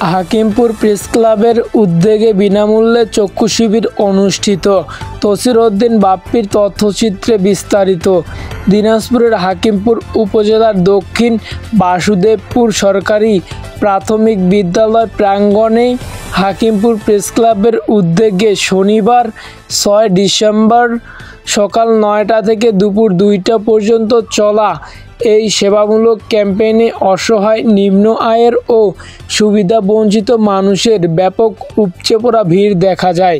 Hakimpur press ক্লাবের উদ্যোগে বিনামূল্যে চক্ষু শিবির অনুষ্ঠিত। তসির উদ্দিন বাপ্পির তথ্যচিত্রে বিস্তারিত। দিনাজপুরের হাকিমপুর উপজেলার দক্ষিণ বাসুদেবপুর সরকারি প্রাথমিক বিদ্যালয় প্রাঙ্গণে হাকিমপুর প্রেস ক্লাবের উদ্যোগে শনিবার 6 ডিসেম্বর সকাল 9টা থেকে দুপুর 2টা পর্যন্ত চলা এই সেবামূলক ক্যাম্পেইনে অসহায়, নিম্ন আয়ের ও সুবিধাবঞ্চিত মানুষের ব্যাপক উপচে পড়া ভিড় দেখা যায়।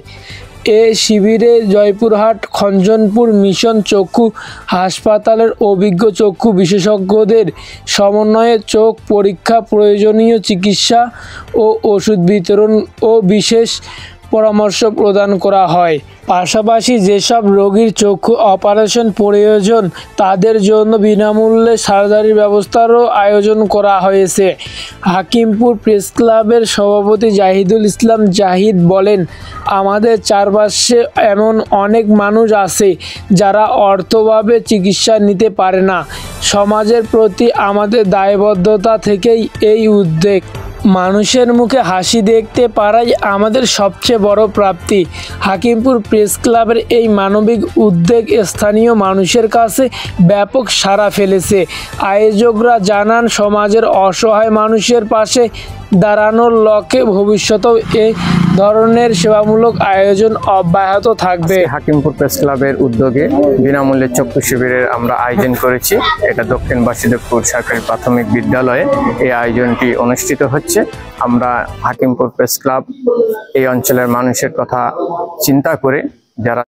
এ শিবিরে জয়পুরহাট খঞ্জনপুর মিশন চক্ষু হাসপাতালের অভিজ্ঞ চক্ষু বিশেষজ্ঞদের সমন্বয়ে চোখ পরীক্ষা, প্রয়োজনীয় চিকিৎসা ও ওষুধ বিতরণ ও বিশেষ পরামর্শ প্রদান করা হয়। পাশাপাশি যেসব রোগীর চক্ষু অপারেশন প্রয়োজন তাদের জন্য বিনামূল্যে সার্জারির ব্যবস্থারও আয়োজন করা হয়েছে। হাকিমপুর প্রেস ক্লাবের সভাপতি জাহিদুল ইসলাম জাহিদ বলেন, আমাদের চারপাশে এমন অনেক মানুষ আছে যারা অর্থভাবে চিকিৎসা নিতে পারে না। সমাজের প্রতি আমাদের দায়বদ্ধতা থেকেই এই উদ্যোগ। মানুষের মুখে হাসি দেখতে পারাই আমাদের সবচেয়ে বড় প্রাপ্তি। হাকিমপুর প্রেস ক্লাবের এই মানবিক উদ্যোগ স্থানীয় মানুষের কাছে ব্যাপক সাড়া ফেলেছে। আয়োজকরা জানান, সমাজের অসহায় মানুষের পাশে দাঁড়ানোর লক্ষ্যে ভবিষ্যতেও এই ধরনের সেবামূলক আয়োজন অব্যাহত থাকবে। হাকিমপুর প্রেস ক্লাবের উদ্যোগে বিনামূল্যে চক্ষু শিবিরের আমরা আয়োজন করেছি। এটা দক্ষিণ বাসুদেবপুর সরকারি প্রাথমিক বিদ্যালয়ে এই আয়োজনটি অনুষ্ঠিত হচ্ছে। আমরা হাকিমপুর প্রেস ক্লাব এই অঞ্চলের মানুষের কথা চিন্তা করে যারা